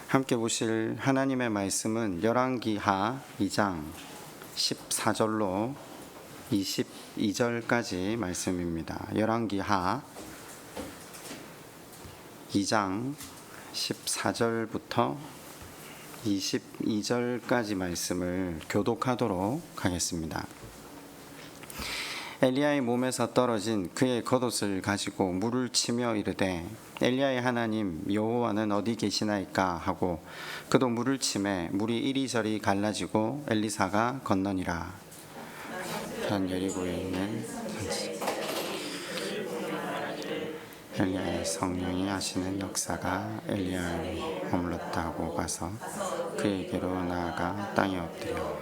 함께 보실 하나님의 말씀은 열왕기하 2장 14절로 22절까지 말씀입니다. 열왕기하 2장 14절부터 22절까지 말씀을 교독하도록 하겠습니다. 엘리야의 몸에서 떨어진 그의 겉옷을 가지고 물을 치며 이르되 엘리야의 하나님 여호와는 어디 계시나이까 하고 그도 물을 치매 물이 이리저리 갈라지고 엘리사가 건너니라. 현 여리고에 있는 엘리야의 성령이 하시는 역사가 엘리야를 머물렀다고 가서 그에게로 나아가 땅에 엎드려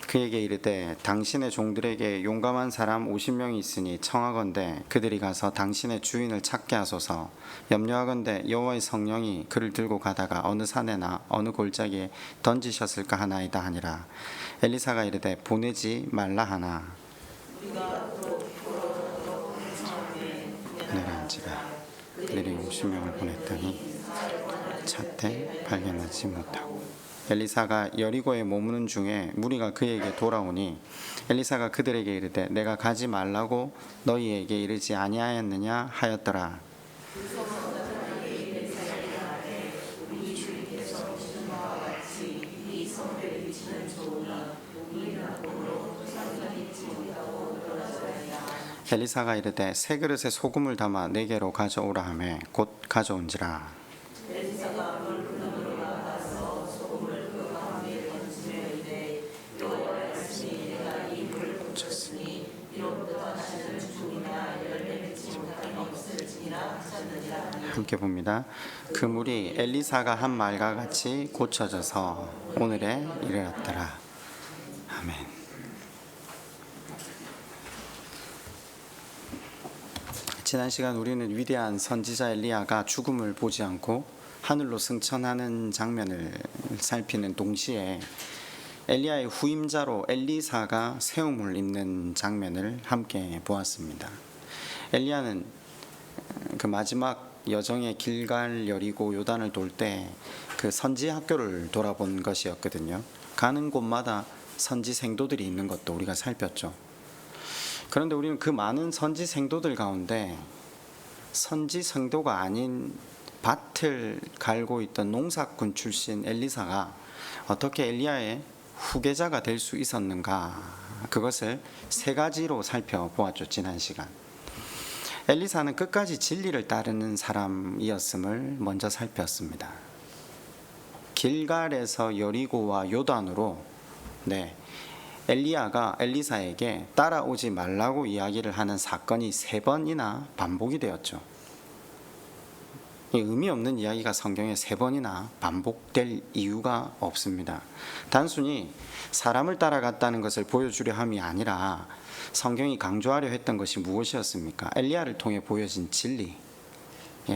그에게 이르되 당신의 종들에게 용감한 사람 50명이 있으니 청하건대 그들이 가서 당신의 주인을 찾게 하소서. 염려하건대 여호와의 성령이 그를 들고 가다가 어느 산에나 어느 골짜기에 던지셨을까 하나이다 하니라. 엘리사가 이르되 보내지 말라 하나 내려앉으라. 그들이 50명을 보냈더니 찾되 발견하지 못하고 엘리사가 여리고에 머무는 중에 무리가 그에게 돌아오니 엘리사가 그들에게 이르되 내가 가지 말라고 너희에게 이르지 아니하였느냐 하였더라. 엘리사가 이르되 세 그릇에 소금을 담아 내게로 가져오라 하매 곧 가져온지라. 함께 봅니다. 그 물이 엘리사가 한 말과 같이 고쳐져서 오늘에 이르렀더라. 아멘. 지난 시간 우리는 위대한 선지자 엘리야가 죽음을 보지 않고 하늘로 승천하는 장면을 살피는 동시에 엘리야의 후임자로 엘리사가 세움을 입는 장면을 함께 보았습니다. 엘리야는 그 마지막 여정의 길갈 여리고 요단을 돌 때 그 선지 학교를 돌아본 것이었거든요. 가는 곳마다 선지 생도들이 있는 것도 우리가 살폈죠. 그런데 우리는 그 많은 선지 생도들 가운데 선지 생도가 아닌 밭을 갈고 있던 농사꾼 출신 엘리사가 어떻게 엘리야의 후계자가 될 수 있었는가, 그것을 세 가지로 살펴보았죠. 지난 시간 엘리사는 끝까지 진리를 따르는 사람이었음을 먼저 살폈습니다. 길갈에서 여리고와 요단으로 엘리야가 엘리사에게 따라오지 말라고 이야기를 하는 사건이 3번이나 반복이 되었죠. 의미 없는 이야기가 성경에 3번이나 반복될 이유가 없습니다. 단순히 사람을 따라갔다는 것을 보여주려 함이 아니라 성경이 강조하려 했던 것이 무엇이었습니까? 엘리야를 통해 보여진 진리.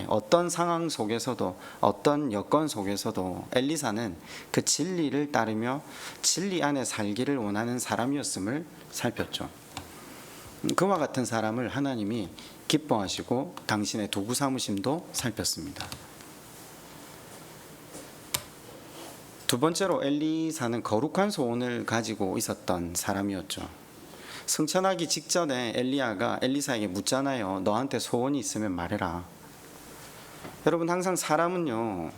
어떤 상황 속에서도 어떤 여건 속에서도 엘리사는 그 진리를 따르며 진리 안에 살기를 원하는 사람이었음을 살폈죠. 그와 같은 사람을 하나님이 기뻐하시고 당신의 도구 삼으심도 살폈습니다. 두 번째로 엘리사는 거룩한 소원을 가지고 있었던 사람이었죠. 승천하기 직전에 엘리야가 엘리사에게 묻잖아요. 너한테 소원이 있으면 말해라. 여러분, 항상 사람은요,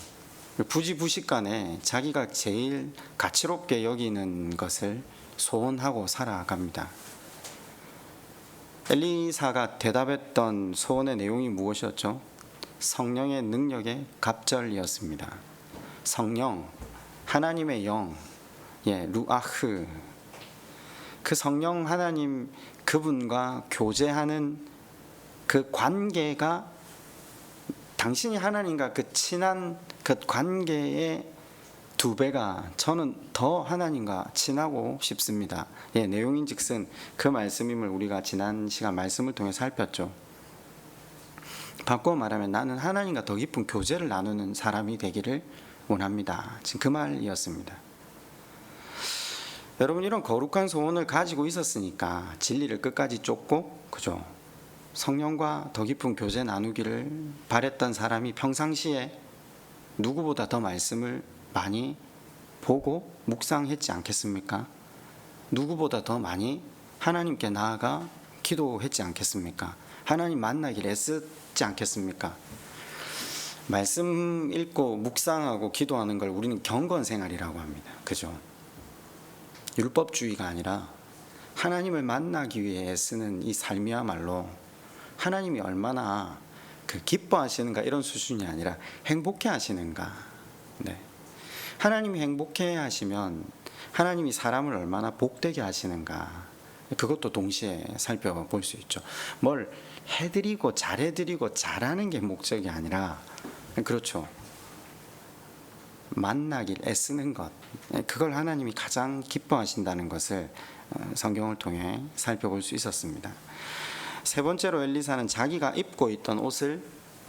부지부식간에 자기가 제일 가치롭게 여기는 것을 소원하고 살아갑니다. 엘리사가 대답했던 소원의 내용이 무엇이었죠? 성령의 능력의 갑절이었습니다. 성령, 하나님의 영, 루아흐, 그 성령 하나님 그분과 교제하는 그 관계가 당신이 하나님과 그 친한 그 관계의 2배가 저는 더 하나님과 친하고 싶습니다. 내용인즉슨 그 말씀임을 우리가 지난 시간 말씀을 통해 살폈죠. 바꿔 말하면 나는 하나님과 더 깊은 교제를 나누는 사람이 되기를 원합니다. 지금 그 말이었습니다. 여러분, 이런 거룩한 소원을 가지고 있었으니까 진리를 끝까지 쫓고, 그죠? 성령과 더 깊은 교제 나누기를 바랬던 사람이 평상시에 누구보다 더 말씀을 많이 보고 묵상했지 않겠습니까? 누구보다 더 많이 하나님께 나아가 기도했지 않겠습니까? 하나님 만나길 애쓰지 않겠습니까? 말씀 읽고 묵상하고 기도하는 걸 우리는 경건생활이라고 합니다. 그죠? 율법주의가 아니라 하나님을 만나기 위해 애쓰는 이 삶이야말로 하나님이 얼마나 기뻐하시는가 이런 수준이 아니라 행복해 하시는가. 네. 하나님이 행복해 하시면 하나님이 사람을 얼마나 복되게 하시는가. 그것도 동시에 살펴볼 수 있죠. 뭘 해드리고 잘해드리고 잘하는 게 목적이 아니라, 그렇죠, 만나길 애쓰는 것, 그걸 하나님이 가장 기뻐하신다는 것을 성경을 통해 살펴볼 수 있었습니다. 세 번째로 엘리사는 자기가 입고 있던 옷을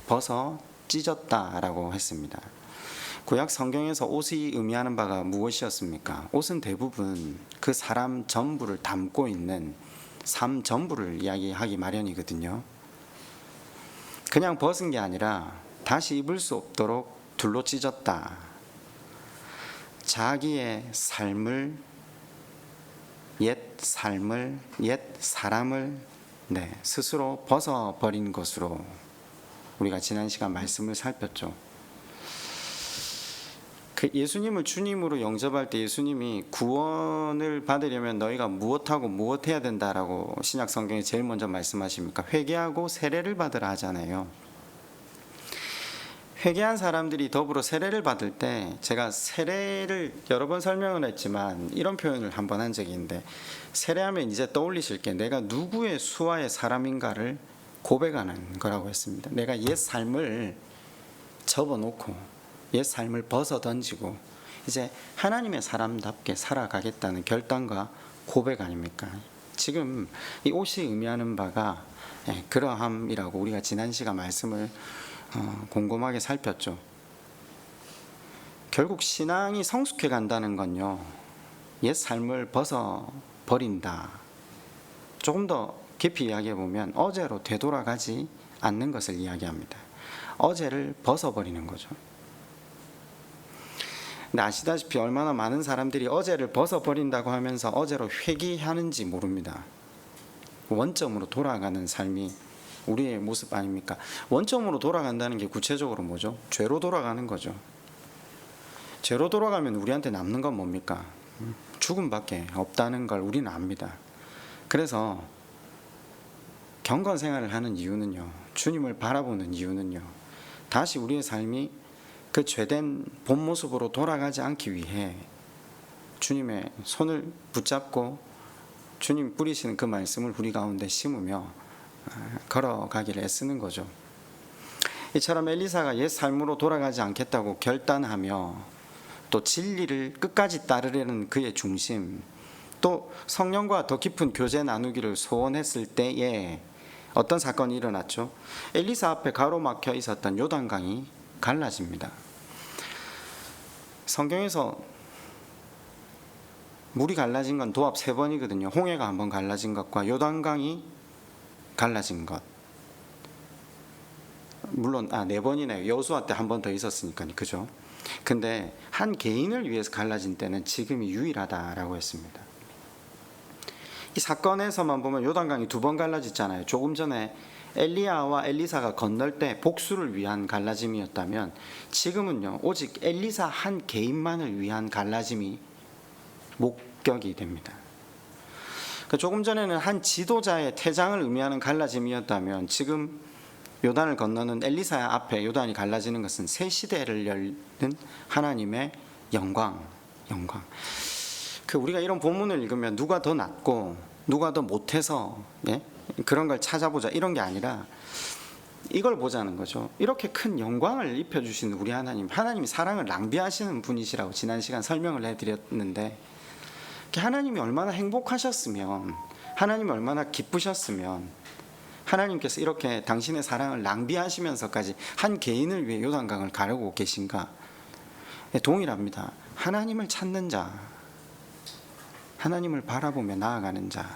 벗어 찢었다라고 했습니다. 구약 성경에서 옷이 의미하는 바가 무엇이었습니까? 옷은 대부분 그 사람 전부를 담고 있는 삶 전부를 이야기하기 마련이거든요. 그냥 벗은 게 아니라 다시 입을 수 없도록 둘로 찢었다. 자기의 삶을, 옛 사람을 스스로 벗어버린 것으로 우리가 지난 시간 말씀을 살폈죠. 예수님을 주님으로 영접할 때 예수님이 구원을 받으려면 너희가 무엇하고 무엇해야 된다라고 신약 성경에 제일 먼저 말씀하십니까? 회개하고 세례를 받으라 하잖아요. 회개한 사람들이 더불어 세례를 받을 때, 제가 세례를 여러 번 설명을 했지만 이런 표현을 한번 한 적이 있는데, 세례하면 이제 떠올리실 게 내가 누구의 수하의 사람인가를 고백하는 거라고 했습니다. 내가 옛 삶을 접어놓고 옛 삶을 벗어 던지고 이제 하나님의 사람답게 살아가겠다는 결단과 고백 아닙니까? 지금 이 옷이 의미하는 바가 그러함이라고 우리가 지난 시간 말씀을 곰곰하게 살폈죠. 결국 신앙이 성숙해 간다는 건요, 옛 삶을 벗어 버린다. 조금 더 깊이 이야기해 보면 어제로 되돌아가지 않는 것을 이야기합니다. 어제를 벗어 버리는 거죠. 근데 아시다시피 얼마나 많은 사람들이 어제를 벗어 버린다고 하면서 어제로 회귀하는지 모릅니다. 원점으로 돌아가는 삶이 우리의 모습 아닙니까? 원점으로 돌아간다는 게 구체적으로 뭐죠? 죄로 돌아가는 거죠. 죄로 돌아가면 우리한테 남는 건 뭡니까? 죽음밖에 없다는 걸 우리는 압니다. 그래서 경건 생활을 하는 이유는요, 주님을 바라보는 이유는요, 다시 우리의 삶이 그 죄된 본 모습으로 돌아가지 않기 위해 주님의 손을 붙잡고 주님 뿌리시는 그 말씀을 우리 가운데 심으며 걸어가기를 애쓰는 거죠. 이처럼 엘리사가 옛 삶으로 돌아가지 않겠다고 결단하며 또 진리를 끝까지 따르려는 그의 중심, 또 성령과 더 깊은 교제 나누기를 소원했을 때에 어떤 사건이 일어났죠? 엘리사 앞에 가로막혀 있었던 요단강이 갈라집니다. 성경에서 물이 갈라진 건 도합 3번이거든요. 홍해가 한번 갈라진 것과 요단강이 갈라진 것. 물론 4번이네요. 여호수아 때 한 번 더 있었으니까요. 그죠? 근데 한 개인을 위해서 갈라진 때는 지금이 유일하다라고 했습니다. 이 사건에서만 보면 요단강이 2번 갈라졌잖아요. 조금 전에 엘리야와 엘리사가 건널 때 복수를 위한 갈라짐이었다면 지금은요, 오직 엘리사 한 개인만을 위한 갈라짐이 목격이 됩니다. 조금 전에는 한 지도자의 퇴장을 의미하는 갈라짐이었다면 지금 요단을 건너는 엘리사 앞에 요단이 갈라지는 것은 새 시대를 열는 하나님의 영광. 우리가 이런 본문을 읽으면 누가 더 낫고 누가 더 못해서 그런 걸 찾아보자 이런 게 아니라 이걸 보자는 거죠. 이렇게 큰 영광을 입혀주신 우리 하나님이 사랑을 낭비하시는 분이시라고 지난 시간 설명을 해드렸는데, 하나님이 얼마나 행복하셨으면, 하나님이 얼마나 기쁘셨으면 하나님께서 이렇게 당신의 사랑을 낭비하시면서까지 한 개인을 위해 요단강을 가르고 계신가? 동일합니다. 하나님을 찾는 자, 하나님을 바라보며 나아가는 자.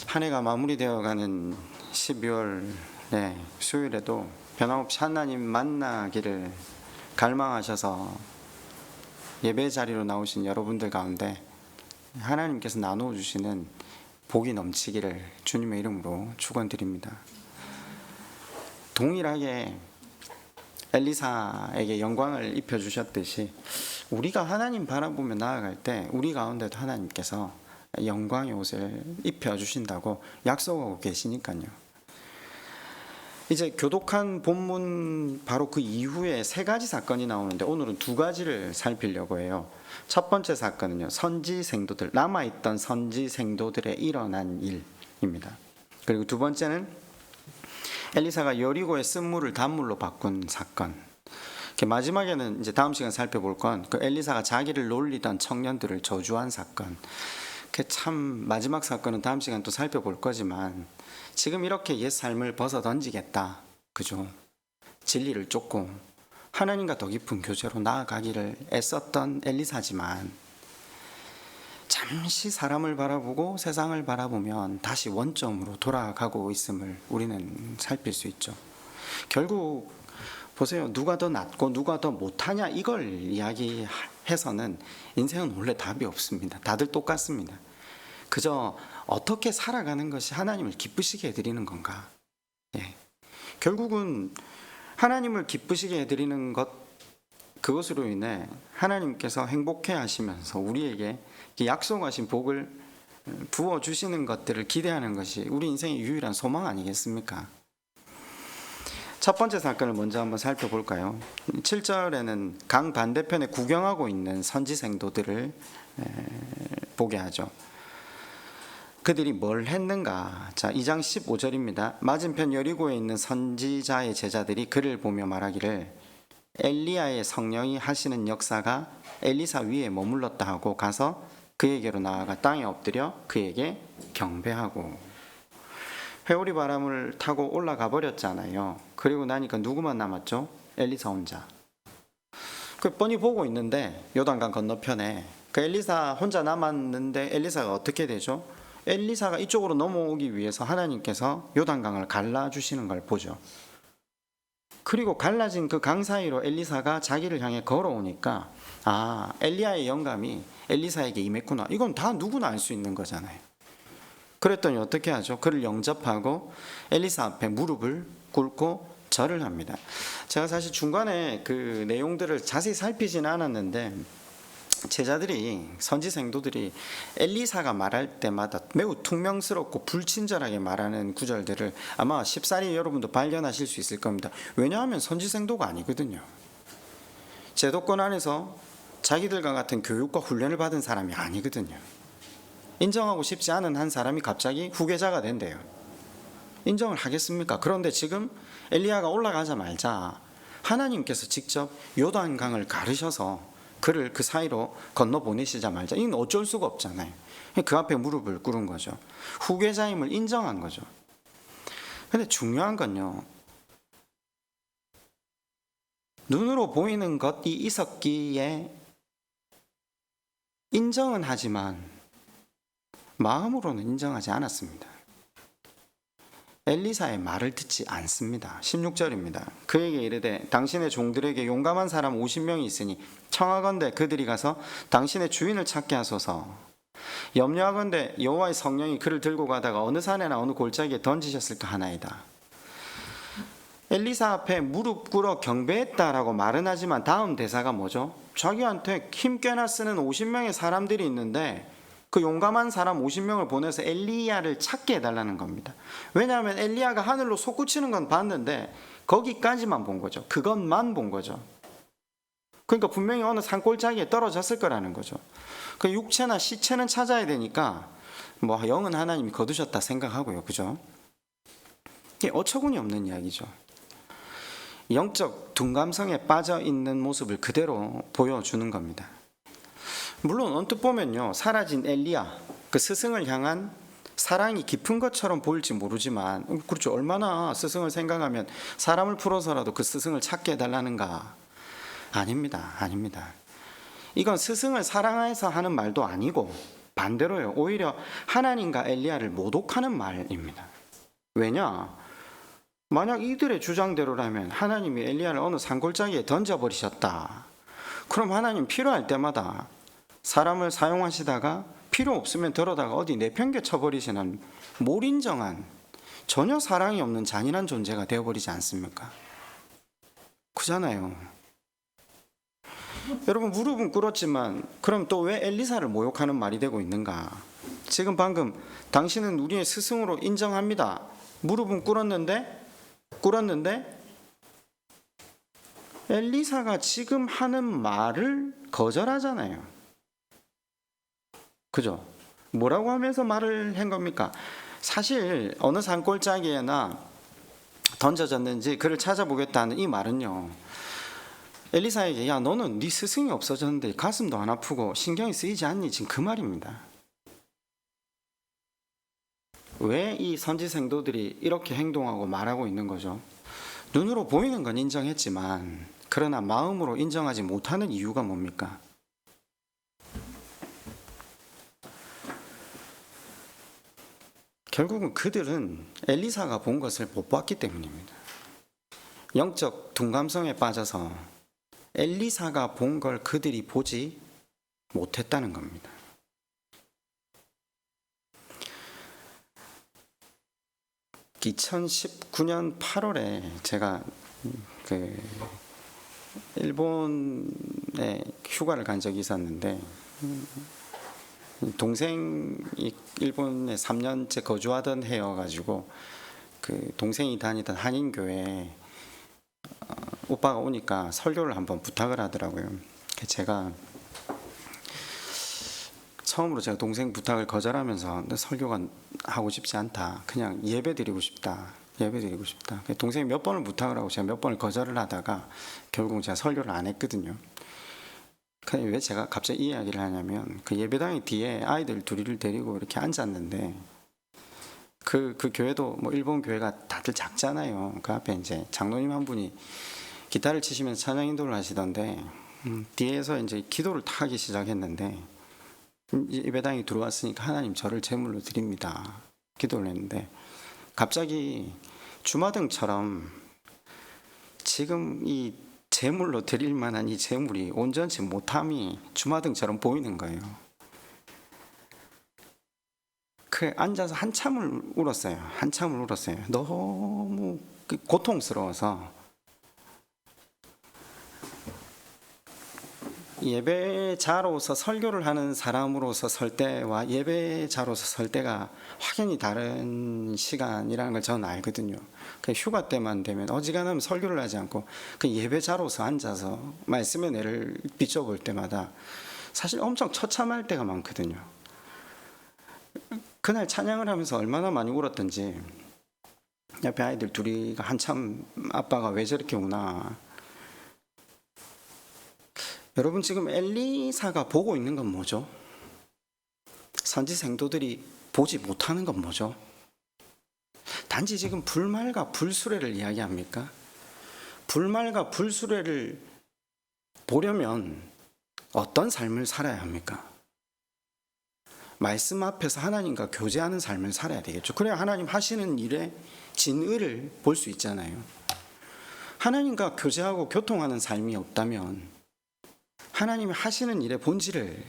한 해가 마무리되어가는 12월 수요일에도 변함없이 하나님 만나기를 갈망하셔서 예배 자리로 나오신 여러분들 가운데 하나님께서 나누어 주시는 복이 넘치기를 주님의 이름으로 축원드립니다. 동일하게 엘리사에게 영광을 입혀 주셨듯이 우리가 하나님 바라보며 나아갈 때 우리 가운데도 하나님께서 영광의 옷을 입혀 주신다고 약속하고 계시니까요. 이제 교독한 본문 바로 그 이후에 세 가지 사건이 나오는데 오늘은 두 가지를 살피려고 해요. 첫 번째 사건은요, 선지 생도들, 남아있던 선지 생도들에 일어난 일입니다. 그리고 두 번째는 엘리사가 여리고의 쓴물을 단물로 바꾼 사건. 마지막에는 이제 다음 시간 살펴볼 건 그 엘리사가 자기를 놀리던 청년들을 저주한 사건. 참 마지막 사건은 다음 시간 또 살펴볼 거지만 지금 이렇게 옛 삶을 벗어 던지겠다, 그죠? 진리를 쫓고 하나님과 더 깊은 교제로 나아가기를 애썼던 엘리사지만 잠시 사람을 바라보고 세상을 바라보면 다시 원점으로 돌아가고 있음을 우리는 살필 수 있죠. 결국 보세요, 누가 더 낫고 누가 더 못하냐 이걸 이야기해서는 인생은 원래 답이 없습니다. 다들 똑같습니다. 그저 어떻게 살아가는 것이 하나님을 기쁘시게 해드리는 건가. 결국은 하나님을 기쁘시게 해드리는 것, 그것으로 인해 하나님께서 행복해 하시면서 우리에게 약속하신 복을 부어주시는 것들을 기대하는 것이 우리 인생의 유일한 소망 아니겠습니까? 첫 번째 사건을 먼저 한번 살펴볼까요? 7절에는 강 반대편에 구경하고 있는 선지생도들을 보게 하죠. 그들이 뭘 했는가? 자, 2장 15절입니다. 맞은편 여리고에 있는 선지자의 제자들이 그를 보며 말하기를 엘리야의 성령이 하시는 역사가 엘리사 위에 머물렀다 하고 가서 그에게로 나아가 땅에 엎드려 그에게 경배하고. 회오리 바람을 타고 올라가 버렸잖아요. 그리고 나니까 누구만 남았죠? 엘리사 혼자. 그 뻔히 보고 있는데 요단강 건너편에 그 엘리사 혼자 남았는데 엘리사가 어떻게 되죠? 엘리사가 이쪽으로 넘어오기 위해서 하나님께서 요단강을 갈라주시는 걸 보죠. 그리고 갈라진 그 강 사이로 엘리사가 자기를 향해 걸어오니까 엘리야의 영감이 엘리사에게 임했구나. 이건 다 누구나 알 수 있는 거잖아요. 그랬더니 어떻게 하죠? 그를 영접하고 엘리사 앞에 무릎을 꿇고 절을 합니다. 제가 사실 중간에 그 내용들을 자세히 살피지는 않았는데 제자들이, 선지생도들이 엘리사가 말할 때마다 매우 퉁명스럽고 불친절하게 말하는 구절들을 아마 쉽사리 여러분도 발견하실 수 있을 겁니다. 왜냐하면 선지생도가 아니거든요. 제도권 안에서 자기들과 같은 교육과 훈련을 받은 사람이 아니거든요. 인정하고 싶지 않은 한 사람이 갑자기 후계자가 된대요. 인정을 하겠습니까? 그런데 지금 엘리야가 올라가자마자 하나님께서 직접 요단강을 가르셔서 그를 그 사이로 건너 보내시자마자 이건 어쩔 수가 없잖아요. 그 앞에 무릎을 꿇은 거죠. 후계자임을 인정한 거죠. 근데 중요한 건요, 눈으로 보이는 것이 있었기에 인정은 하지만 마음으로는 인정하지 않았습니다. 엘리사의 말을 듣지 않습니다. 16절입니다. 그에게 이르되 당신의 종들에게 용감한 사람 50명이 있으니 청하건대 그들이 가서 당신의 주인을 찾게 하소서. 염려하건대 여호와의 성령이 그를 들고 가다가 어느 산에나 어느 골짜기에 던지셨을까 하나이다. 엘리사 앞에 무릎 꿇어 경배했다라고 말은 하지만 다음 대사가 뭐죠? 자기한테 힘 꽤나 쓰는 50명의 사람들이 있는데 그 용감한 사람 50명을 보내서 엘리야를 찾게 해달라는 겁니다. 왜냐하면 엘리야가 하늘로 솟구치는 건 봤는데 거기까지만 본 거죠. 그것만 본 거죠. 그러니까 분명히 어느 산골짜기에 떨어졌을 거라는 거죠. 그 육체나 시체는 찾아야 되니까 영은 하나님이 거두셨다 생각하고요. 그죠? 이게 어처구니 없는 이야기죠. 영적 둔감성에 빠져 있는 모습을 그대로 보여주는 겁니다. 물론 언뜻 보면요, 사라진 엘리야, 그 스승을 향한 사랑이 깊은 것처럼 보일지 모르지만, 그렇죠, 얼마나 스승을 생각하면 사람을 풀어서라도 그 스승을 찾게 해달라는가. 아닙니다. 이건 스승을 사랑해서 하는 말도 아니고 반대로요, 오히려 하나님과 엘리야를 모독하는 말입니다. 왜냐? 만약 이들의 주장대로라면 하나님이 엘리야를 어느 산골짜기에 던져버리셨다. 그럼 하나님 필요할 때마다 사람을 사용하시다가 필요 없으면 들어다가 어디 내팽개 쳐버리시는 몰인정한 전혀 사랑이 없는 잔인한 존재가 되어버리지 않습니까? 그잖아요. 여러분, 무릎은 꿇었지만 그럼 또 왜 엘리사를 모욕하는 말이 되고 있는가? 지금 방금 당신은 우리의 스승으로 인정합니다. 무릎은 꿇었는데 엘리사가 지금 하는 말을 거절하잖아요. 그죠? 뭐라고 하면서 말을 한 겁니까? 사실 어느 산골짜기에나 던져졌는지 그를 찾아보겠다는 이 말은요, 엘리사에게 야 너는 네 스승이 없어졌는데 가슴도 안 아프고 신경이 쓰이지 않니? 지금 그 말입니다. 왜 이 선지 생도들이 이렇게 행동하고 말하고 있는 거죠? 눈으로 보이는 건 인정했지만 그러나 마음으로 인정하지 못하는 이유가 뭡니까? 결국은 그들은 엘리사가 본 것을 못 봤기 때문입니다. 영적 둔감성에 빠져서 엘리사가 본 걸 그들이 보지 못했다는 겁니다. (2019년 8월에) 제가 일본에 휴가를 간 적이 있었는데, 동생이 일본에 3년째 거주하던 해여가지고 그 동생이 다니던 한인교회에 오빠가 오니까 설교를 한번 부탁을 하더라고요. 제가 처음으로 제가 동생 부탁을 거절하면서 설교가 하고 싶지 않다, 그냥 예배드리고 싶다. 동생이 몇 번을 부탁을 하고 제가 몇 번을 거절을 하다가 결국 제가 설교를 안 했거든요. 왜 제가 갑자기 이 이야기를 하냐면, 그 예배당이 뒤에 아이들 둘이를 데리고 이렇게 앉았는데, 그 교회도 뭐 일본 교회가 다들 작잖아요. 그 앞에 이제 장로님 한 분이 기타를 치시면서 찬양 인도를 하시던데, 뒤에서 이제 기도를 딱 하기 시작했는데, 예배당이 들어왔으니까 하나님 저를 제물로 드립니다 기도를 했는데, 갑자기 주마등처럼 지금 이 제물로 드릴 만한 이 제물이 온전치 못함이 주마등처럼 보이는 거예요. 그 앉아서 한참을 울었어요. 너무 고통스러워서. 예배자로서 설교를 하는 사람으로서 설 때와 예배자로서 설 때가 확연히 다른 시간이라는 걸 저는 알거든요. 그 휴가 때만 되면 어지간하면 설교를 하지 않고 그 예배자로서 앉아서 말씀의 내를 비춰볼 때마다 사실 엄청 처참할 때가 많거든요. 그날 찬양을 하면서 얼마나 많이 울었던지, 옆에 아이들 둘이가 한참 아빠가 왜 저렇게 우나. 여러분, 지금 엘리사가 보고 있는 건 뭐죠? 선지 생도들이 보지 못하는 건 뭐죠? 단지 지금 불말과 불수레를 이야기합니까? 불말과 불수레를 보려면 어떤 삶을 살아야 합니까? 말씀 앞에서 하나님과 교제하는 삶을 살아야 되겠죠. 그래야 하나님 하시는 일의 진의를 볼 수 있잖아요. 하나님과 교제하고 교통하는 삶이 없다면 하나님이 하시는 일의 본질을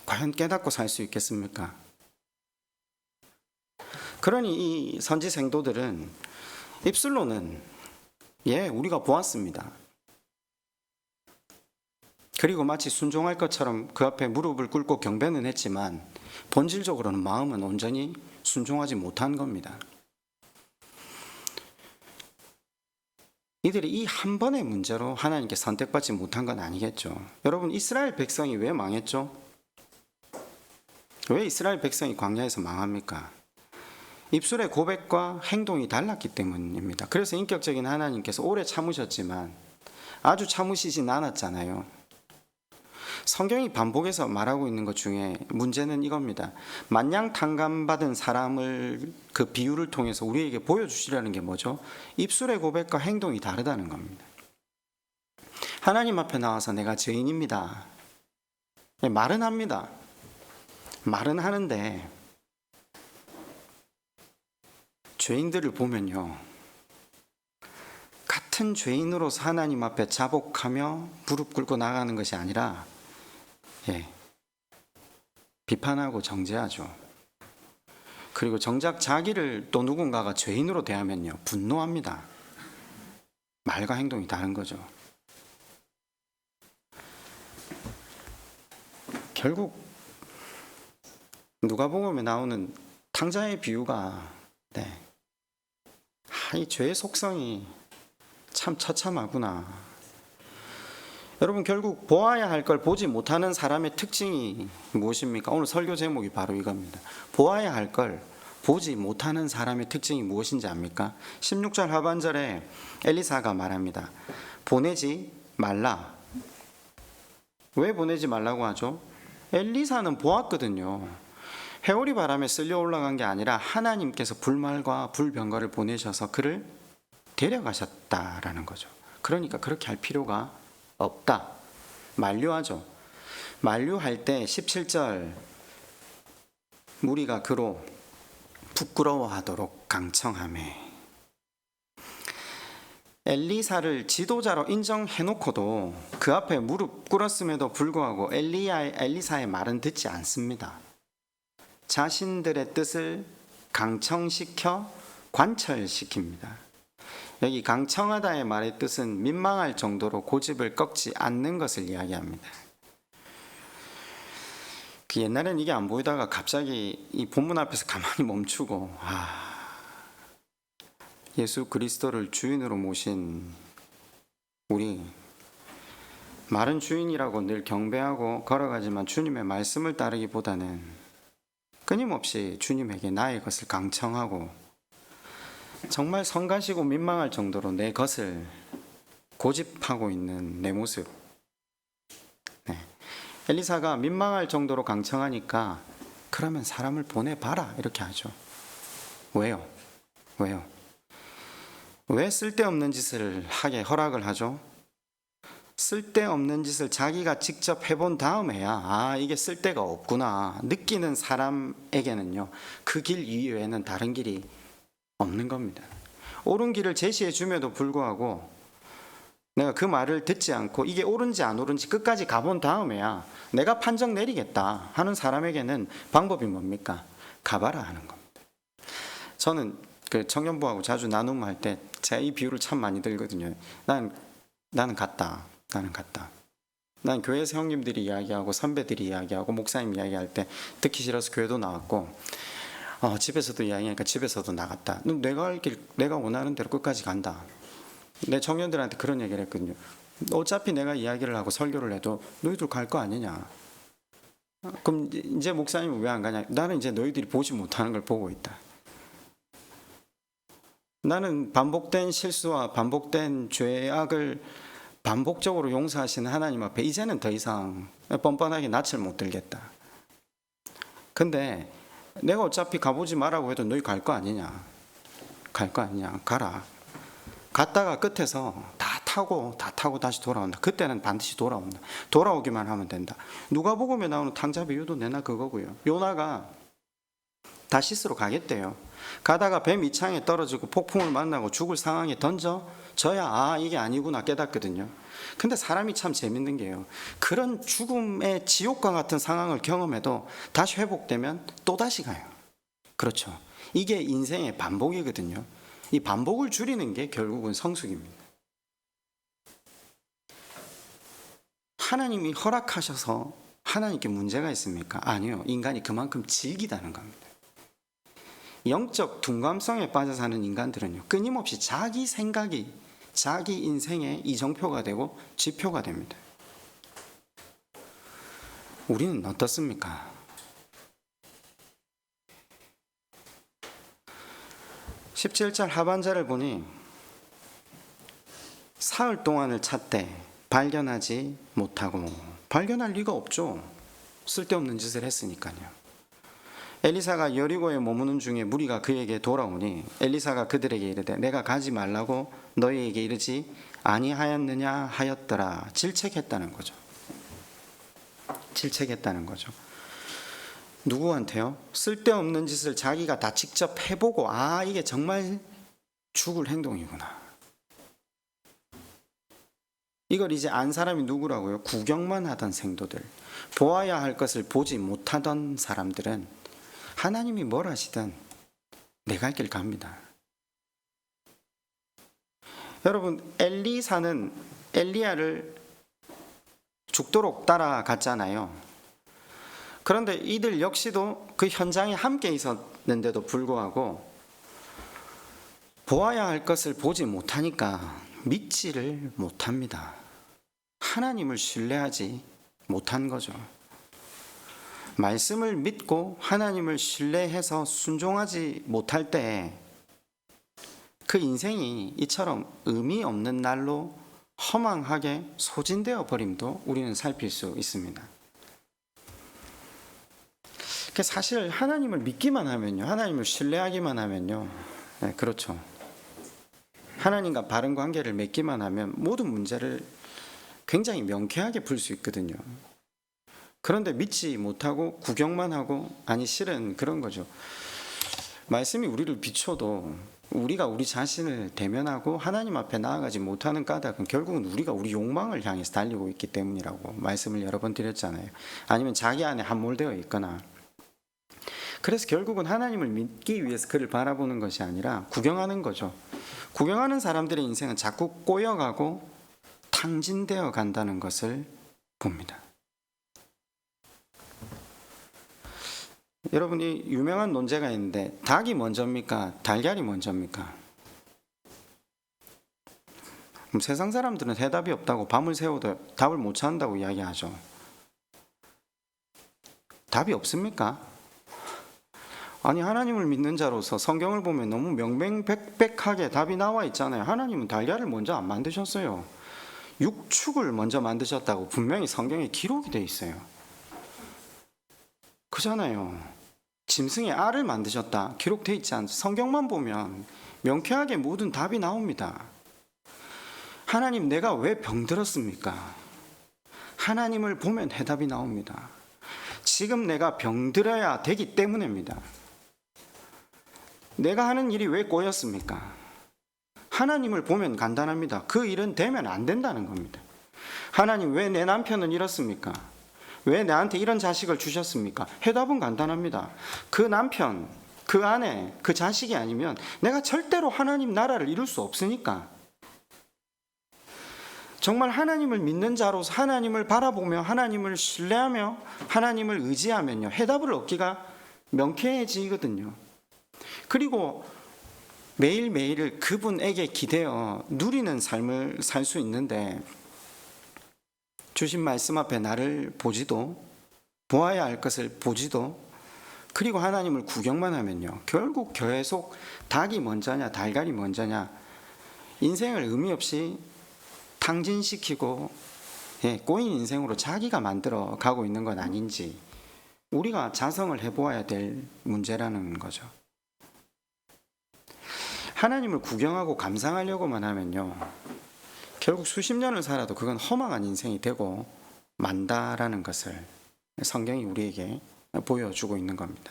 과연 깨닫고 살 수 있겠습니까? 그러니 이 선지 생도들은 입술로는 우리가 보았습니다, 그리고 마치 순종할 것처럼 그 앞에 무릎을 꿇고 경배는 했지만 본질적으로는 마음은 온전히 순종하지 못한 겁니다. 이들이 이 한 번의 문제로 하나님께 선택받지 못한 건 아니겠죠. 여러분, 이스라엘 백성이 왜 망했죠? 왜 이스라엘 백성이 광야에서 망합니까? 입술의 고백과 행동이 달랐기 때문입니다. 그래서 인격적인 하나님께서 오래 참으셨지만 아주 참으시진 않았잖아요. 성경이 반복해서 말하고 있는 것 중에 문제는 이겁니다. 만냥 탕감받은 사람을 그 비유를 통해서 우리에게 보여주시려는 게 뭐죠? 입술의 고백과 행동이 다르다는 겁니다. 하나님 앞에 나와서 내가 죄인입니다, 말은 합니다. 말은 하는데 죄인들을 보면요, 같은 죄인으로서 하나님 앞에 자복하며 무릎 꿇고 나가는 것이 아니라 비판하고 정죄하죠. 그리고 정작 자기를 또 누군가가 죄인으로 대하면요, 분노합니다. 말과 행동이 다른 거죠. 결국 누가복음에 나오는 탕자의 비유가 이 죄의 속성이 참 처참하구나. 여러분, 결국 보아야 할 걸 보지 못하는 사람의 특징이 무엇입니까? 오늘 설교 제목이 바로 이겁니다. 보아야 할 걸 보지 못하는 사람의 특징이 무엇인지 압니까? 16절 하반절에 엘리사가 말합니다. 보내지 말라. 왜 보내지 말라고 하죠? 엘리사는 보았거든요. 회오리 바람에 쓸려 올라간 게 아니라 하나님께서 불말과 불병거를 보내셔서 그를 데려가셨다라는 거죠. 그러니까 그렇게 할 필요가 없다. 만류하죠. 만류할 때 17절 무리가 그로 부끄러워하도록 강청하매. 엘리사를 지도자로 인정해놓고도 그 앞에 무릎 꿇었음에도 불구하고 엘리사의 말은 듣지 않습니다. 자신들의 뜻을 강청시켜 관철시킵니다. 여기 강청하다의 말의 뜻은 민망할 정도로 고집을 꺾지 않는 것을 이야기합니다. 그 옛날엔 이게 안 보이다가 갑자기 이 본문 앞에서 가만히 멈추고 예수 그리스도를 주인으로 모신 우리, 말은 주인이라고 늘 경배하고 걸어가지만 주님의 말씀을 따르기보다는 끊임없이 주님에게 나의 것을 강청하고 정말 성가시고 민망할 정도로 내 것을 고집하고 있는 내 모습. 엘리사가 민망할 정도로 강청하니까 그러면 사람을 보내봐라 이렇게 하죠. 왜요? 왜 쓸데없는 짓을 하게 허락을 하죠? 쓸데없는 짓을 자기가 직접 해본 다음에야 이게 쓸데가 없구나 느끼는 사람에게는요, 그 길 이외에는 다른 길이 없는 겁니다. 옳은 길을 제시해 줌에도 불구하고 내가 그 말을 듣지 않고 이게 옳은지 안 옳은지 끝까지 가본 다음에야 내가 판정 내리겠다 하는 사람에게는 방법이 뭡니까? 가봐라 하는 겁니다. 저는 그 청년부하고 자주 나눔할 때 제가 이 비유를 참 많이 들거든요. 나는 갔다. 난 교회에서 형님들이 이야기하고 선배들이 이야기하고 목사님 이야기할 때 듣기 싫어서 교회도 나왔고 집에서도 이야기하니까 집에서도 나갔다. 내가 할 길 내가 원하는 대로 끝까지 간다. 내 청년들한테 그런 얘기를 했거든요. 어차피 내가 이야기를 하고 설교를 해도 너희들 갈 거 아니냐. 그럼 이제 목사님은 왜 안 가냐. 나는 이제 너희들이 보지 못하는 걸 보고 있다. 나는 반복된 실수와 반복된 죄악을 반복적으로 용서하시는 하나님 앞에 이제는 더 이상 뻔뻔하게 낯을 못 들겠다. 근데 내가 어차피 가보지 말라고 해도 너희 갈 거 아니냐. 가라. 갔다가 끝에서 다 타고 다시 돌아온다. 그때는 반드시 돌아온다. 돌아오기만 하면 된다. 누가복음에 나오는 탕자 비유도 내나 그거고요. 요나가 다시스로 가겠대요. 가다가 뱀 이창에 떨어지고 폭풍을 만나고 죽을 상황에 던져져야 이게 아니구나 깨닫거든요. 근데 사람이 참 재밌는 게요, 그런 죽음의 지옥과 같은 상황을 경험해도 다시 회복되면 또다시 가요. 그렇죠. 이게 인생의 반복이거든요. 이 반복을 줄이는 게 결국은 성숙입니다. 하나님이 허락하셔서 하나님께 문제가 있습니까? 아니요. 인간이 그만큼 즐기다는 겁니다. 영적 둔감성에 빠져 사는 인간들은요, 끊임없이 자기 생각이 자기 인생의 이정표가 되고 지표가 됩니다. 우리는 어떻습니까? (17절) 하반절을 보니 사흘 동안을 찾되 발견하지 못하고, 발견할 리가 없죠. 쓸데없는 짓을 했으니까요. 엘리사가 여리고에 머무는 중에 무리가 그에게 돌아오니 엘리사가 그들에게 이르되 내가 가지 말라고 너희에게 이르지 아니하였느냐 하였더라. 질책했다는 거죠. 누구한테요? 쓸데없는 짓을 자기가 다 직접 해보고 이게 정말 죽을 행동이구나. 이걸 이제 안 사람이 누구라고요? 구경만 하던 생도들, 보아야 할 것을 보지 못하던 사람들은 하나님이 뭘 하시든 내 갈 길 갑니다. 여러분, 엘리사는 엘리야를 죽도록 따라갔잖아요. 그런데 이들 역시도 그 현장에 함께 있었는데도 불구하고 보아야 할 것을 보지 못하니까 믿지를 못합니다. 하나님을 신뢰하지 못한 거죠. 말씀을 믿고 하나님을 신뢰해서 순종하지 못할 때 그 인생이 이처럼 의미 없는 날로 허망하게 소진되어 버림도 우리는 살필 수 있습니다. 사실 하나님을 믿기만 하면요, 하나님을 신뢰하기만 하면요, 네, 그렇죠. 하나님과 바른 관계를 맺기만 하면 모든 문제를 굉장히 명쾌하게 풀 수 있거든요. 그런데 믿지 못하고 구경만 하고, 아니 실은 그런 거죠. 말씀이 우리를 비춰도 우리가 우리 자신을 대면하고 하나님 앞에 나아가지 못하는 까닭은 결국은 우리가 우리 욕망을 향해서 달리고 있기 때문이라고 말씀을 여러 번 드렸잖아요. 아니면 자기 안에 함몰되어 있거나. 그래서 결국은 하나님을 믿기 위해서 그를 바라보는 것이 아니라 구경하는 거죠. 구경하는 사람들의 인생은 자꾸 꼬여가고 탕진되어 간다는 것을 봅니다. 여러분이 유명한 논제가 있는데 닭이 먼저입니까? 달걀이 먼저입니까? 세상 사람들은 해답이 없다고 밤을 새워도 답을 못 찾는다고 이야기하죠. 답이 없습니까? 아니, 하나님을 믿는 자로서 성경을 보면 너무 명명백백하게 답이 나와 있잖아요. 하나님은 달걀을 먼저 안 만드셨어요. 육축을 먼저 만드셨다고 분명히 성경에 기록이 되어 있어요. 그잖아요. 짐승의 알을 만드셨다 기록되어 있지 않습니까? 성경만 보면 명쾌하게 모든 답이 나옵니다. 하나님, 내가 왜 병들었습니까? 하나님을 보면 해답이 나옵니다. 지금 내가 병들어야 되기 때문입니다. 내가 하는 일이 왜 꼬였습니까? 하나님을 보면 간단합니다. 그 일은 되면 안 된다는 겁니다. 하나님, 왜 내 남편은 이렇습니까? 왜 나한테 이런 자식을 주셨습니까? 해답은 간단합니다. 그 남편, 그 아내, 그 자식이 아니면 내가 절대로 하나님 나라를 이룰 수 없으니까. 정말 하나님을 믿는 자로서 하나님을 바라보며 하나님을 신뢰하며 하나님을 의지하면요, 해답을 얻기가 명쾌해지거든요. 그리고 매일매일을 그분에게 기대어 누리는 삶을 살 수 있는데, 주신 말씀 앞에 나를 보지도, 보아야 할 것을 보지도, 그리고 하나님을 구경만 하면요, 결국 계속 닭이 먼저냐 달걀이 먼저냐, 인생을 의미 없이 탕진시키고 꼬인 인생으로 자기가 만들어 가고 있는 건 아닌지 우리가 자성을 해보아야 될 문제라는 거죠. 하나님을 구경하고 감상하려고만 하면요, 결국 수십 년을 살아도 그건 허망한 인생이 되고 만다라는 것을 성경이 우리에게 보여주고 있는 겁니다.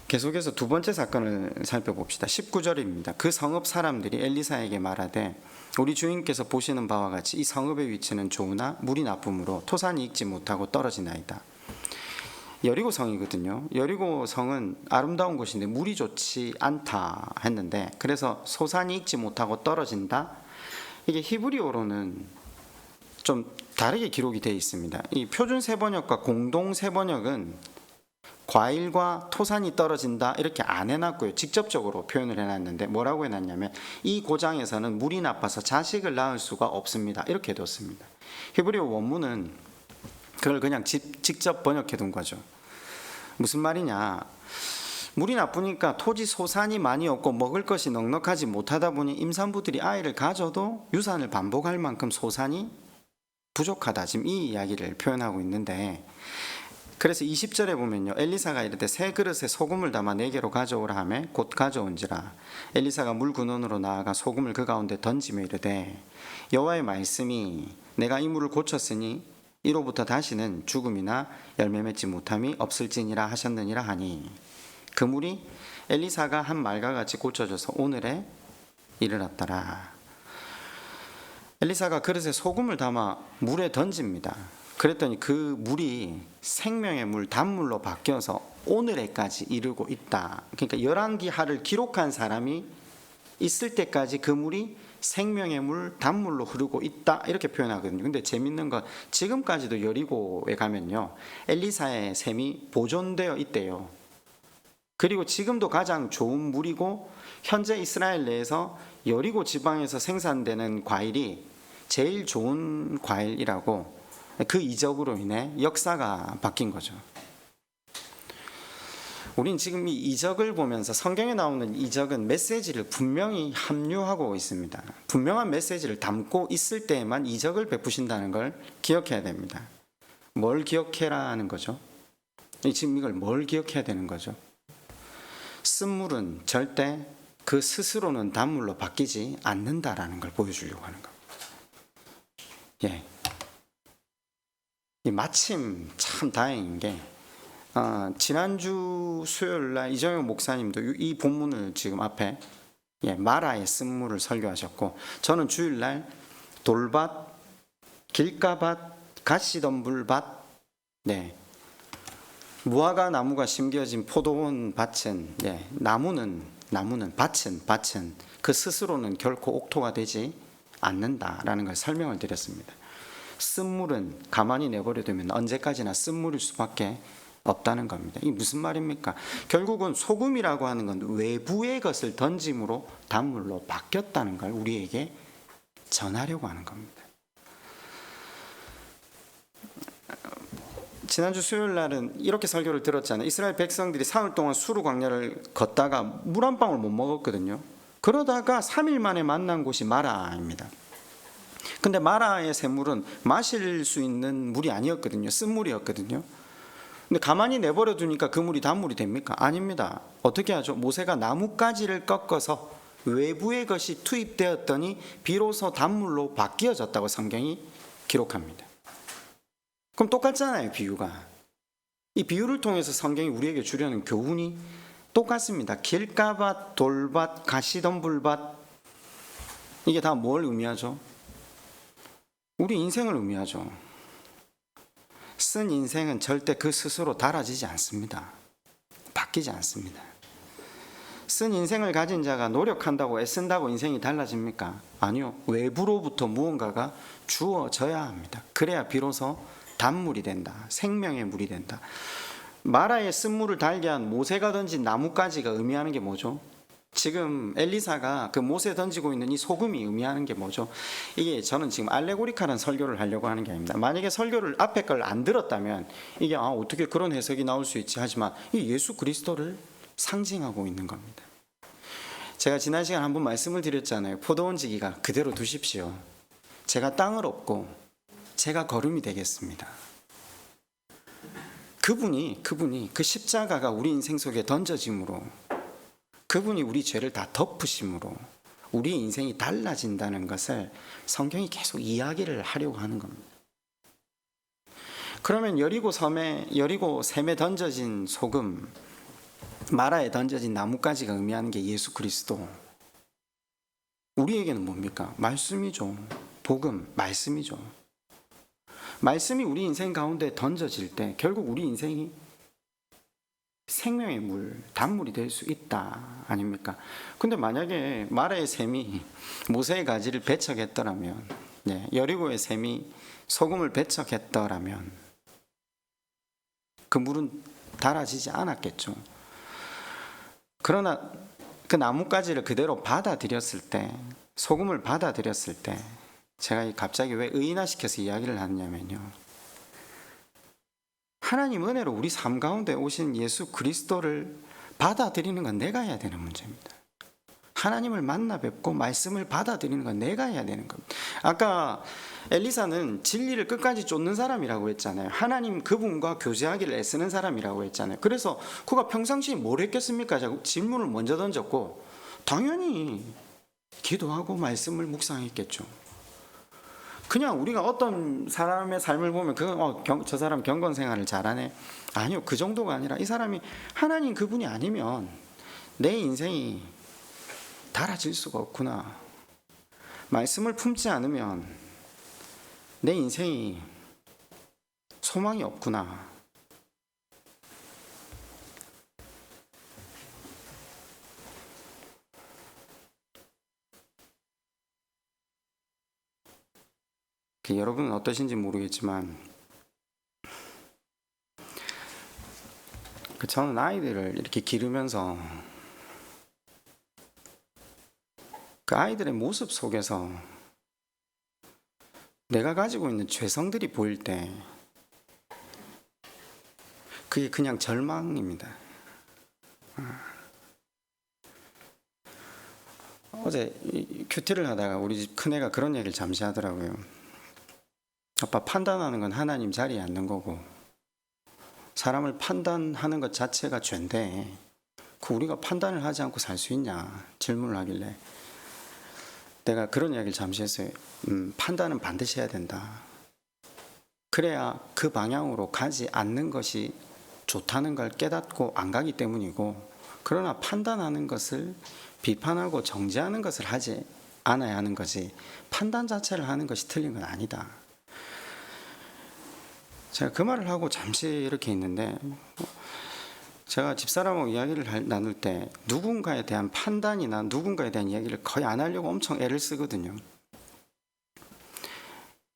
계속해서 두 번째 사건을 살펴봅시다. 19절입니다. 그 성읍 사람들이 엘리사에게 말하되 우리 주인께서 보시는 바와 같이 이 성읍의 위치는 좋으나 물이 나쁨으로 토산이 익지 못하고 떨어지나이다. 여리고 성이거든요. 여리고 성은 아름다운 곳인데 물이 좋지 않다 했는데, 그래서 소산이 익지 못하고 떨어진다, 이게 히브리어로는 좀 다르게 기록이 되어 있습니다. 이 표준 세번역과 공동 세번역은 과일과 토산이 떨어진다 이렇게 안 해놨고요, 직접적으로 표현을 해놨는데 뭐라고 해놨냐면 이 고장에서는 물이 나빠서 자식을 낳을 수가 없습니다 이렇게 해뒀습니다. 히브리어 원문은 그걸 그냥 직접 번역해 둔 거죠. 무슨 말이냐, 물이 나쁘니까 토지 소산이 많이 없고 먹을 것이 넉넉하지 못하다 보니 임산부들이 아이를 가져도 유산을 반복할 만큼 소산이 부족하다, 지금 이 이야기를 표현하고 있는데, 그래서 20절에 보면요, 엘리사가 이르되 새 그릇에 소금을 담아 내게로 가져오라 하매 곧 가져온지라. 엘리사가 물 근원으로 나아가 소금을 그 가운데 던지며 이르되 여호와의 말씀이 내가 이 물을 고쳤으니 이로부터 다시는 죽음이나 열매 맺지 못함이 없을지니라 하셨느니라 하니, 그 물이 엘리사가 한 말과 같이 고쳐져서 오늘에 이르렀더라. 엘리사가 그릇에 소금을 담아 물에 던집니다. 그랬더니 그 물이 생명의 물, 단물로 바뀌어서 오늘에까지 이르고 있다. 그러니까 열왕기하를 기록한 사람이 있을 때까지 그 물이 생명의 물, 단물로 흐르고 있다, 이렇게 표현하거든요. 근데 재밌는 건 지금까지도 여리고에 가면요, 엘리사의 샘이 보존되어 있대요. 그리고 지금도 가장 좋은 물이고, 현재 이스라엘 내에서 여리고 지방에서 생산되는 과일이 제일 좋은 과일이라고, 그 이적으로 인해 역사가 바뀐 거죠. 우린 지금 이 이적을 보면서 성경에 나오는 이적은 메시지를 분명히 함유하고 있습니다. 분명한 메시지를 담고 있을 때에만 이적을 베푸신다는 걸 기억해야 됩니다. 뭘 기억해라는 거죠? 지금 이걸 뭘 기억해야 되는 거죠? 쓴물은 절대 그 스스로는 단물로 바뀌지 않는다라는 걸 보여주려고 하는 겁니다. 예. 마침 참 다행인 게 지난주 수요일날 이정용 목사님도 이 본문을 지금 앞에 마라의 쓴물을 설교하셨고, 저는 주일날 돌밭, 길가밭, 가시덤불밭, 무화과 나무가 심겨진 포도원 밭은, 나무는 밭은 그 스스로는 결코 옥토가 되지 않는다라는 걸 설명을 드렸습니다. 쓴물은 가만히 내버려두면 언제까지나 쓴물일 수밖에 없다는 겁니다. 이게 무슨 말입니까? 결국은 소금이라고 하는 건 외부의 것을 던짐으로 단물로 바뀌었다는 걸 우리에게 전하려고 하는 겁니다. 지난주 수요일 날은 이렇게 설교를 들었잖아요. 이스라엘 백성들이 사흘 동안 수르 광야를 걷다가 물 한 방울 못 먹었거든요. 그러다가 3일 만에 만난 곳이 마라입니다. 근데 마라의 샘물은 마실 수 있는 물이 아니었거든요. 쓴물이었거든요. 근데 가만히 내버려 두니까 그 물이 단물이 됩니까? 아닙니다. 어떻게 하죠? 모세가 나뭇가지를 꺾어서 외부의 것이 투입되었더니 비로소 단물로 바뀌어졌다고 성경이 기록합니다. 그럼 똑같잖아요, 비유가. 이 비유를 통해서 성경이 우리에게 주려는 교훈이 똑같습니다. 길가밭, 돌밭, 가시덤불밭, 이게 다 뭘 의미하죠? 우리 인생을 의미하죠. 쓴 인생은 절대 그 스스로 달아지지 않습니다. 바뀌지 않습니다. 쓴 인생을 가진 자가 노력한다고 애쓴다고 인생이 달라집니까? 아니요. 외부로부터 무언가가 주어져야 합니다. 그래야 비로소 단물이 된다. 생명의 물이 된다. 마라의 쓴물을 달게 한 모세가 던진 나뭇가지가 의미하는 게 뭐죠? 지금 엘리사가 그 모세 던지고 있는 이 소금이 의미하는 게 뭐죠? 이게 저는 지금 알레고리카라는 설교를 하려고 하는 게 아닙니다. 만약에 설교를 앞에 걸 안 들었다면 이게 어떻게 그런 해석이 나올 수 있지 하지만 이 예수 그리스도를 상징하고 있는 겁니다. 제가 지난 시간 한번 말씀을 드렸잖아요. 포도원 지기가 그대로 두십시오. 제가 땅을 얻고 제가 거름이 되겠습니다. 그분이 그 십자가가 우리 인생 속에 던져짐으로, 그분이 우리 죄를 다 덮으심으로 우리 인생이 달라진다는 것을 성경이 계속 이야기를 하려고 하는 겁니다. 그러면 여리고 샘에 던져진 소금, 마라에 던져진 나뭇가지가 의미하는 게 예수 그리스도, 우리에게는 뭡니까? 말씀이죠. 복음, 말씀이죠. 말씀이 우리 인생 가운데 던져질 때 결국 우리 인생이 생명의 물, 단물이 될 수 있다 아닙니까? 근데 만약에 마라의 샘이 모세의 가지를 배척했더라면, 여리고의 샘이 소금을 배척했더라면 그 물은 달아지지 않았겠죠. 그러나 그 나뭇가지를 그대로 받아들였을 때, 소금을 받아들였을 때, 제가 갑자기 왜 의인화시켜서 이야기를 하느냐면요, 하나님 은혜로 우리 삶 가운데 오신 예수 그리스도를 받아들이는 건 내가 해야 되는 문제입니다. 하나님을 만나 뵙고 말씀을 받아들이는 건 내가 해야 되는 겁니다. 아까 엘리사는 진리를 끝까지 쫓는 사람이라고 했잖아요. 하나님 그분과 교제하기를 애쓰는 사람이라고 했잖아요. 그래서 그가 평상시에 뭘 했겠습니까? 질문을 먼저 던졌고 당연히 기도하고 말씀을 묵상했겠죠. 그냥 우리가 어떤 사람의 삶을 보면 저 사람 경건 생활을 잘하네. 아니요, 그 정도가 아니라 이 사람이 하나님 그분이 아니면 내 인생이 달아질 수가 없구나. 말씀을 품지 않으면 내 인생이 소망이 없구나. 여러분은 어떠신지 모르겠지만 저는 아이들을 이렇게 기르면서 그 아이들의 모습 속에서 내가 가지고 있는 죄성들이 보일 때 그게 그냥 절망입니다. 어제 큐티를 하다가 우리 집 큰애가 그런 얘기를 잠시 하더라고요. 아빠, 판단하는 건 하나님 자리에 앉는 거고 사람을 판단하는 것 자체가 죄인데 그 우리가 판단을 하지 않고 살 수 있냐 질문을 하길래 내가 그런 이야기를 잠시 했어요. 판단은 반드시 해야 된다. 그래야 그 방향으로 가지 않는 것이 좋다는 걸 깨닫고 안 가기 때문이고, 그러나 판단하는 것을 비판하고 정죄하는 것을 하지 않아야 하는 거지 판단 자체를 하는 것이 틀린 건 아니다. 제가 그 말을 하고 잠시 이렇게 있는데, 제가 집사람하고 이야기를 나눌 때 누군가에 대한 판단이나 누군가에 대한 이야기를 거의 안 하려고 엄청 애를 쓰거든요.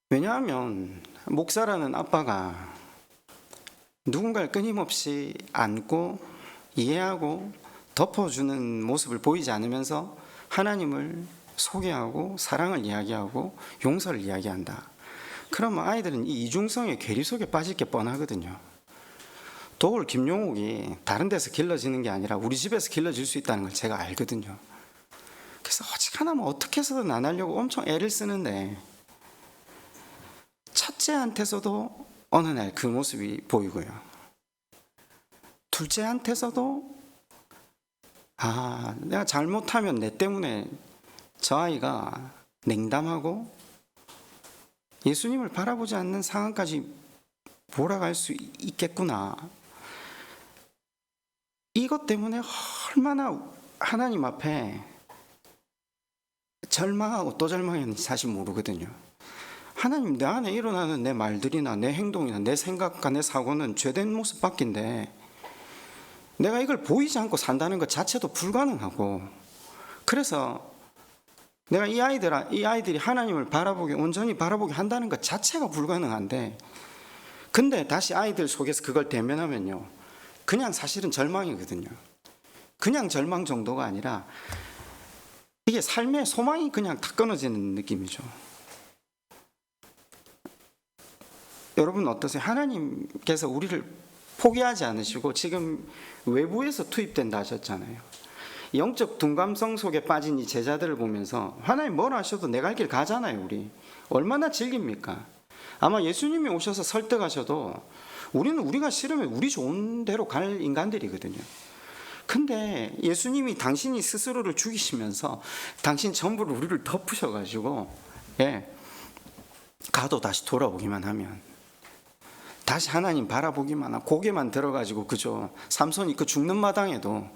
왜냐하면 목사라는 아빠가 누군가를 끊임없이 안고 이해하고 덮어주는 모습을 보이지 않으면서 하나님을 소개하고 사랑을 이야기하고 용서를 이야기한다. 그러면 아이들은 이 이중성의 괴리 속에 빠질 게 뻔하거든요. 도울 김용욱이 다른 데서 길러지는 게 아니라 우리 집에서 길러질 수 있다는 걸 제가 알거든요. 그래서 어지간하면 어떻게 해서든 안 하려고 엄청 애를 쓰는데 첫째한테서도 어느 날 그 모습이 보이고요. 둘째한테서도 내가 잘못하면 내 때문에 저 아이가 냉담하고 예수님을 바라보지 않는 상황까지 몰아갈 수 있겠구나. 이것 때문에 얼마나 하나님 앞에 절망하고 또 절망했는지 사실 모르거든요. 하나님, 내 안에 일어나는 내 말들이나 내 행동이나 내 생각과 내 사고는 죄된 모습밖인데 내가 이걸 보이지 않고 산다는 것 자체도 불가능하고, 그래서 내가 이 아이들이 하나님을 온전히 바라보게 한다는 것 자체가 불가능한데, 근데 다시 아이들 속에서 그걸 대면하면요, 그냥 사실은 절망이거든요. 그냥 절망 정도가 아니라 이게 삶의 소망이 그냥 다 끊어지는 느낌이죠. 여러분 어떠세요? 하나님께서 우리를 포기하지 않으시고 지금 외부에서 투입된다 하셨잖아요. 영적 둔감성 속에 빠진 이 제자들을 보면서 하나님 뭘 하셔도 내 갈 길 가잖아요. 우리 얼마나 즐깁니까? 아마 예수님이 오셔서 설득하셔도 우리는 우리가 싫으면 우리 좋은 대로 갈 인간들이거든요. 근데 예수님이 당신이 스스로를 죽이시면서 당신 전부를 우리를 덮으셔가지고 가도 다시 돌아오기만 하면, 다시 하나님 바라보기만 하고 고개만 들어가지고 그죠, 삼손이 그 죽는 마당에도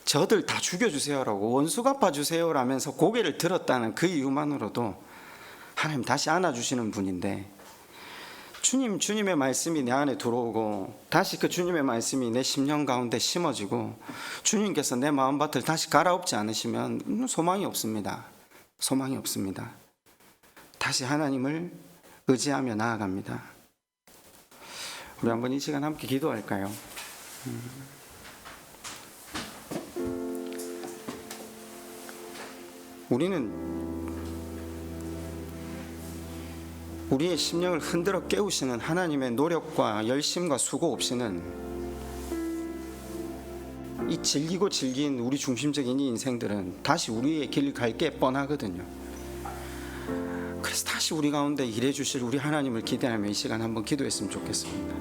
저들 다 죽여주세요라고 원수 갚아주세요 라면서 고개를 들었다는 그 이유만으로도 하나님 다시 안아주시는 분인데, 주님의 말씀이 내 안에 들어오고 다시 그 주님의 말씀이 내 심령 가운데 심어지고 주님께서 내 마음밭을 다시 갈아엎지 않으시면 소망이 없습니다. 소망이 없습니다. 다시 하나님을 의지하며 나아갑니다. 우리 한번 이 시간 함께 기도할까요? 우리는 우리의 심령을 흔들어 깨우시는 하나님의 노력과 열심과 수고 없이는 이 질기고 질긴 우리 중심적인 이 인생들은 다시 우리의 길 갈 게 뻔하거든요. 그래서 다시 우리 가운데 일해 주실 우리 하나님을 기대하며 이 시간 한번 기도했으면 좋겠습니다.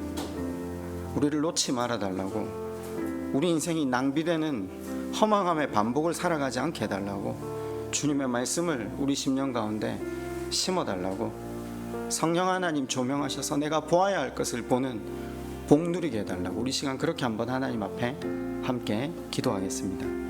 우리를 놓지 말아 달라고, 우리 인생이 낭비되는 허망함의 반복을 살아가지 않게 해달라고, 주님의 말씀을 우리 심령 가운데 심어달라고, 성령 하나님 조명하셔서 내가 보아야 할 것을 보는 복 누리게 해달라고, 우리 시간 그렇게 한번 하나님 앞에 함께 기도하겠습니다.